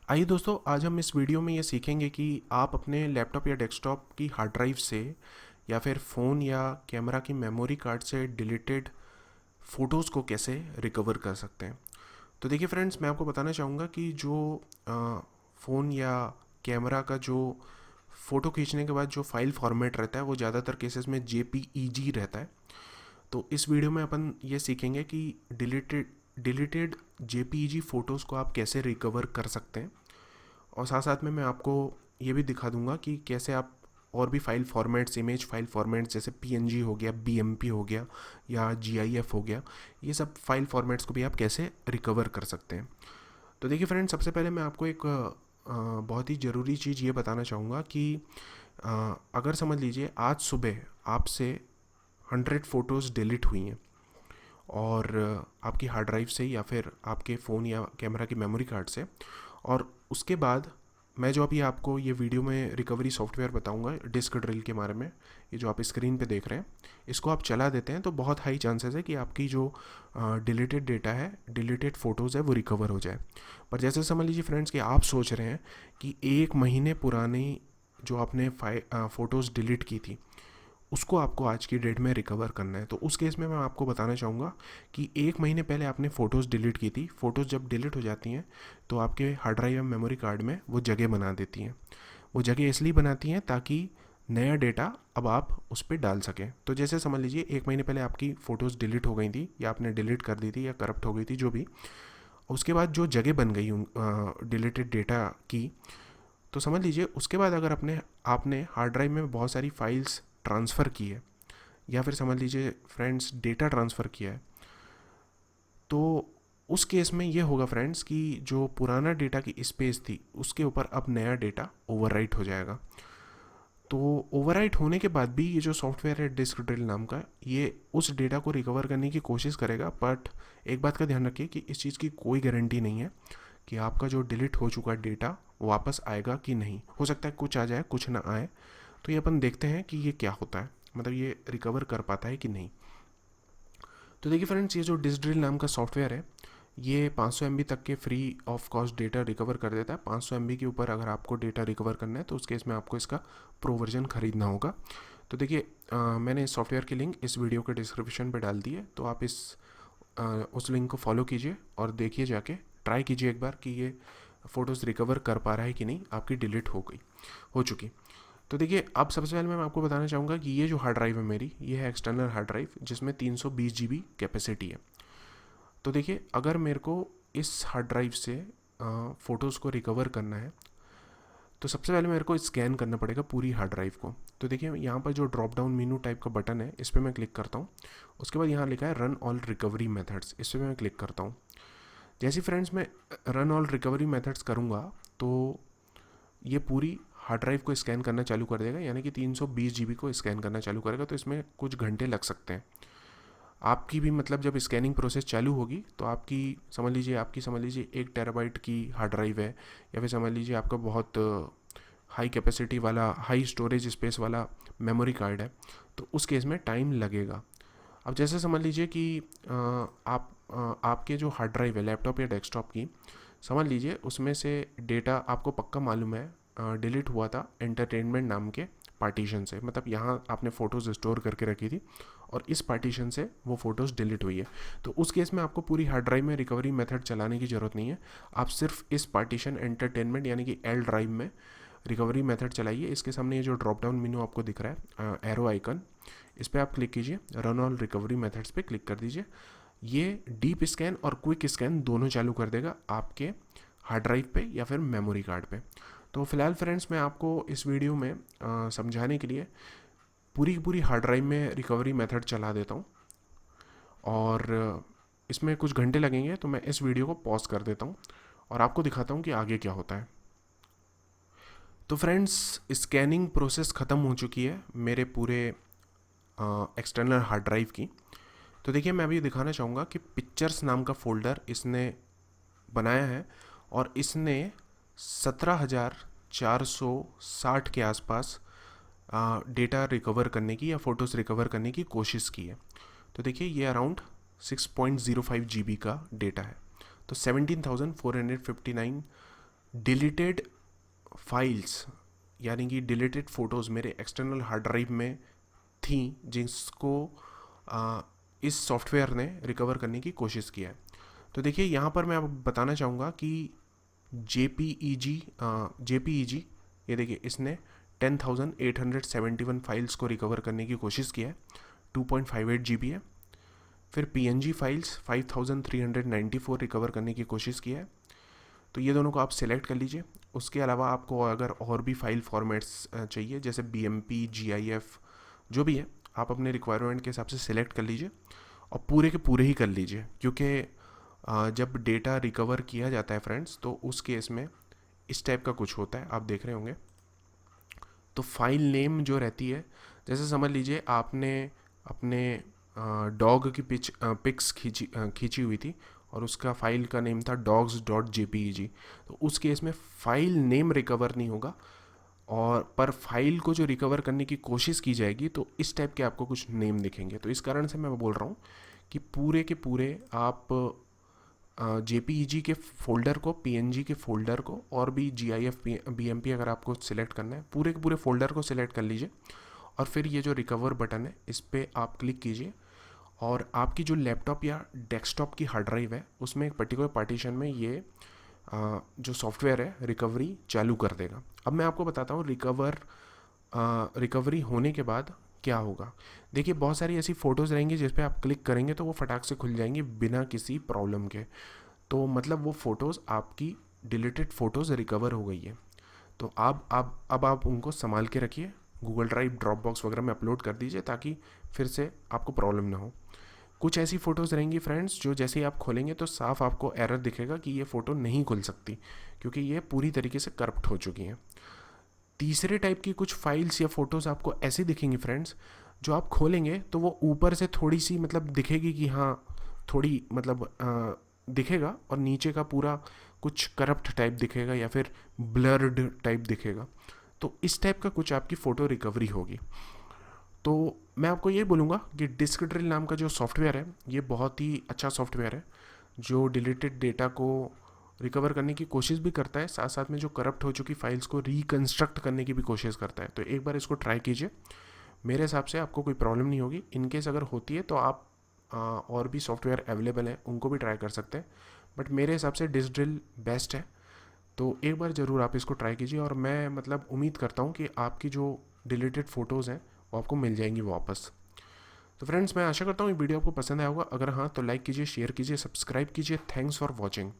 आइए दोस्तों, आज हम इस वीडियो में ये सीखेंगे कि आप अपने लैपटॉप या डेस्कटॉप की हार्ड ड्राइव से या फिर फ़ोन या कैमरा की मेमोरी कार्ड से डिलीटेड फ़ोटोज़ को कैसे रिकवर कर सकते हैं। तो देखिए फ्रेंड्स, मैं आपको बताना चाहूँगा कि जो फ़ोन या कैमरा का जो फ़ोटो खींचने के बाद जो फाइल फॉर्मेट रहता है वो ज़्यादातर केसेस में JPEG रहता है। तो इस वीडियो में अपन ये सीखेंगे कि डिलीटेड डिलीटेड JPEG फ़ोटोज़ को आप कैसे रिकवर कर सकते हैं, और साथ साथ में मैं आपको ये भी दिखा दूंगा कि कैसे आप और भी file formats, image file formats जैसे PNG हो गया, BMP हो गया या GIF हो गया, ये सब फाइल फॉर्मेट्स को भी आप कैसे रिकवर कर सकते हैं। तो देखिए फ्रेंड्स, सबसे पहले मैं आपको एक बहुत ही ज़रूरी चीज़ ये बताना चाहूँगा कि अगर समझ लीजिए आज सुबह आपसे 100 फ़ोटोज़ डिलीट हुई हैं और आपकी हार्ड ड्राइव से या फिर आपके फ़ोन या कैमरा की मेमोरी कार्ड से, और उसके बाद मैं जो अभी आपको ये वीडियो में रिकवरी सॉफ्टवेयर बताऊंगा डिस्क ड्रिल के बारे में, ये जो आप स्क्रीन पे देख रहे हैं, इसको आप चला देते हैं तो बहुत हाई चांसेस है कि आपकी जो डिलीटेड डेटा है, डिलीटेड फ़ोटोज़ है, वो रिकवर हो जाए। पर जैसे समझ लीजिए फ्रेंड्स कि आप सोच रहे हैं कि 1 महीने पुरानी जो आपने फ़ोटोज़ डिलीट की थी उसको आपको आज की डेट में रिकवर करना है। तो उस केस में मैं आपको बताना चाहूँगा कि 1 महीने पहले आपने फ़ोटोज़ डिलीट की थी। फ़ोटोज़ जब डिलीट हो जाती हैं तो आपके हार्ड ड्राइव या मेमोरी कार्ड में वो जगह बना देती हैं। वो जगह इसलिए बनाती हैं ताकि नया डेटा अब आप उस पर डाल सकें। तो जैसे समझ लीजिए 1 महीने पहले आपकी फ़ोटोज़ डिलीट हो गई थी या आपने डिलीट कर दी थी या करप्ट हो गई थी, जो भी, उसके बाद जो जगह बन गई डिलीटेड डेटा की, तो समझ लीजिए उसके बाद अगर अपने आपने हार्ड ड्राइव में बहुत सारी फाइल्स ट्रांसफ़र की है या फिर समझ लीजिए फ्रेंड्स डेटा ट्रांसफ़र किया है, तो उस केस में ये होगा फ्रेंड्स कि जो पुराना डेटा की स्पेस थी उसके ऊपर अब नया डेटा ओवरराइट हो जाएगा। तो ओवरराइट होने के बाद भी ये जो सॉफ्टवेयर है डिस्क ड्रिल नाम का, ये उस डेटा को रिकवर करने की कोशिश करेगा। बट एक बात का ध्यान रखिए कि इस चीज़ की कोई गारंटी नहीं है कि आपका जो डिलीट हो चुका डेटा वापस आएगा कि नहीं। हो सकता है कुछ आ जाए, कुछ ना आए। तो ये अपन देखते हैं कि ये क्या होता है, मतलब ये रिकवर कर पाता है कि नहीं। तो देखिए फ्रेंड्स, ये जो डिस्क ड्रिल नाम का सॉफ्टवेयर है, ये 500 MB तक के free of cost data recover कर देता है। 500 MB के ऊपर अगर आपको डेटा रिकवर करना है तो उस केस में आपको इसका प्रो वर्जन खरीदना होगा। तो देखिए मैंने इस सॉफ्टवेयर की लिंक इस वीडियो के डिस्क्रिप्शन पे डाल दी है, तो आप उस लिंक को फॉलो कीजिए और देखिए, जाके ट्राई कीजिए एक बार कि ये फ़ोटोज़ रिकवर कर पा रहा है कि नहीं, आपकी डिलीट हो चुकी। तो देखिए, अब सबसे पहले मैं आपको बताना चाहूँगा कि ये जो हार्ड ड्राइव है मेरी, ये है एक्सटर्नल हार्ड ड्राइव जिसमें 320 GB कैपेसिटी है। तो देखिए, अगर मेरे को इस हार्ड ड्राइव से फ़ोटोज़ को रिकवर करना है तो सबसे पहले मेरे को स्कैन करना पड़ेगा पूरी हार्ड ड्राइव को। तो देखिए, यहाँ पर जो ड्रॉप डाउन मेनू टाइप का बटन है, इस पर मैं क्लिक करता हूँ। उसके बाद यहाँ लिखा है रन ऑल रिकवरी मेथड्स, इस पर मैं क्लिक करता हूँ। जैसे फ्रेंड्स मैं रन ऑल रिकवरी मेथड्स करूँगा तो ये पूरी हार्ड ड्राइव को स्कैन करना चालू कर देगा, यानी कि 320 GB को स्कैन करना चालू करेगा। तो इसमें कुछ घंटे लग सकते हैं आपकी भी, मतलब जब स्कैनिंग प्रोसेस चालू होगी तो आपकी समझ लीजिए 1 TB की हार्ड ड्राइव है, या फिर समझ लीजिए आपका बहुत हाई कैपेसिटी वाला, हाई स्टोरेज स्पेस वाला मेमोरी कार्ड है, तो उस केस में टाइम लगेगा। अब जैसे समझ लीजिए कि आपके जो हार्ड ड्राइव है लैपटॉप या डेस्कटॉप की, समझ लीजिए उसमें से डेटा आपको पक्का मालूम है डिलीट हुआ था एंटरटेनमेंट नाम के पार्टीशन से, मतलब यहाँ आपने फ़ोटोज़ स्टोर करके रखी थी और इस पार्टीशन से वो फ़ोटोज़ डिलीट हुई है। तो उस केस में आपको पूरी हार्ड ड्राइव में रिकवरी मेथड चलाने की ज़रूरत नहीं है। आप सिर्फ इस पार्टीशन एंटरटेनमेंट यानी कि L ड्राइव में रिकवरी मेथड चलाइए। इसके सामने ये जो ड्रॉप डाउन मेनू आपको दिख रहा है, एरो आइकन, इस पर आप क्लिक कीजिए, रन ऑल रिकवरी मेथड्स पे क्लिक कर दीजिए। ये डीप स्कैन और क्विक स्कैन दोनों चालू कर देगा आपके हार्ड ड्राइव पे या फिर मेमोरी कार्ड पे। तो फिलहाल फ्रेंड्स, मैं आपको इस वीडियो में समझाने के लिए पूरी की पूरी हार्ड ड्राइव में रिकवरी मेथड चला देता हूँ, और इसमें कुछ घंटे लगेंगे, तो मैं इस वीडियो को पॉज कर देता हूँ और आपको दिखाता हूँ कि आगे क्या होता है। तो फ्रेंड्स, स्कैनिंग प्रोसेस ख़त्म हो चुकी है मेरे पूरे एक्सटर्नल हार्ड ड्राइव की। तो देखिए, मैं अभी दिखाना चाहूँगा कि पिक्चर्स नाम का फ़ोल्डर इसने बनाया है और इसने 17,460 के आसपास डेटा रिकवर करने की या फ़ोटोज़ रिकवर करने की कोशिश की है। तो देखिए, ये अराउंड 6.05 GB का डेटा है। तो 17,459 डिलीटेड फाइल्स यानी कि डिलीटेड फ़ोटोज़ मेरे एक्सटर्नल हार्ड ड्राइव में थी जिसको इस सॉफ्टवेयर ने रिकवर करने की कोशिश किया है। तो देखिए यहाँ पर मैं आपको बताना चाहूँगा कि JPEG ये देखिए इसने 10,871 फाइल्स को रिकवर करने की कोशिश किया है, 2.58 GB है। फिर PNG फाइल्स 5,394 रिकवर करने की कोशिश किया है। तो ये दोनों को आप सिलेक्ट कर लीजिए। उसके अलावा आपको अगर और भी फाइल फॉर्मेट्स चाहिए जैसे BMP, GIF जो भी है, आप अपने रिक्वायरमेंट के हिसाब से सिलेक्ट कर लीजिए और पूरे के पूरे ही कर लीजिए, क्योंकि जब डेटा रिकवर किया जाता है फ्रेंड्स तो उस केस में इस टाइप का कुछ होता है, आप देख रहे होंगे। तो फाइल नेम जो रहती है, जैसे समझ लीजिए आपने अपने डॉग की पिक्स खींची हुई थी और उसका फाइल का नेम था dogs.jpeg। तो उस केस में फाइल नेम रिकवर नहीं होगा, और पर फाइल को जो रिकवर करने की कोशिश की जाएगी तो इस टाइप के आपको कुछ नेम दिखेंगे। तो इस कारण से मैं बोल रहा हूँ कि पूरे के पूरे आप JPEG के फोल्डर को, PNG के फोल्डर को और भी GIF, BMP अगर आपको सिलेक्ट करना है, पूरे के पूरे फोल्डर को सिलेक्ट कर लीजिए और फिर ये जो रिकवर बटन है इस पर आप क्लिक कीजिए और आपकी जो लैपटॉप या डेस्कटॉप की हार्ड ड्राइव है उसमें एक पर्टिकुलर पार्टीशन में ये जो सॉफ्टवेयर है रिकवरी चालू कर देगा। अब मैं आपको बताता हूँ रिकवरी होने के बाद क्या होगा। देखिए बहुत सारी ऐसी फ़ोटोज़ रहेंगी जिस पे आप क्लिक करेंगे तो वो फटाक से खुल जाएंगी बिना किसी प्रॉब्लम के। तो मतलब वो फ़ोटोज़ आपकी डिलीटेड फ़ोटोज़ रिकवर हो गई है। तो अब आप उनको संभाल के रखिए, गूगल ड्राइव, ड्रॉप बॉक्स वगैरह में अपलोड कर दीजिए ताकि फिर से आपको प्रॉब्लम ना हो। कुछ ऐसी फ़ोटोज़ रहेंगी फ्रेंड्स जो जैसे ही आप खोलेंगे तो साफ आपको एरर दिखेगा कि ये फ़ोटो नहीं खुल सकती क्योंकि ये पूरी तरीके से करप्ट हो चुकी हैं। तीसरे टाइप की कुछ फाइल्स या फ़ोटोज़ आपको ऐसी दिखेंगी फ्रेंड्स जो आप खोलेंगे तो वो ऊपर से थोड़ी सी मतलब दिखेगी कि हाँ थोड़ी मतलब दिखेगा, और नीचे का पूरा कुछ करप्ट टाइप दिखेगा या फिर ब्लर्ड टाइप दिखेगा। तो इस टाइप का कुछ आपकी फ़ोटो रिकवरी होगी। तो मैं आपको ये बोलूँगा कि डिस्क ड्रिल नाम का जो सॉफ्टवेयर है ये बहुत ही अच्छा सॉफ्टवेयर है जो डिलीटेड डेटा को रिकवर करने की कोशिश भी करता है, साथ साथ में जो करप्ट हो चुकी फाइल्स को रिकन्स्ट्रक्ट करने की भी कोशिश करता है। तो एक बार इसको ट्राई कीजिए, मेरे हिसाब से आपको कोई प्रॉब्लम नहीं होगी। इनकेस अगर होती है तो आप और भी सॉफ्टवेयर अवेलेबल हैं उनको भी ट्राई कर सकते हैं, बट मेरे हिसाब से डिस्क ड्रिल बेस्ट है। तो एक बार ज़रूर आप इसको ट्राई कीजिए और मैं मतलब उम्मीद करता हूँ कि आपकी जो डिलीटेड फ़ोटोज़ हैं वो आपको मिल जाएंगी वापस। तो फ्रेंड्स मैं आशा करता हूँ ये वीडियो आपको पसंद आया होगा। अगर हाँ तो लाइक कीजिए, शेयर कीजिए, सब्सक्राइब कीजिए। Thanks for watching.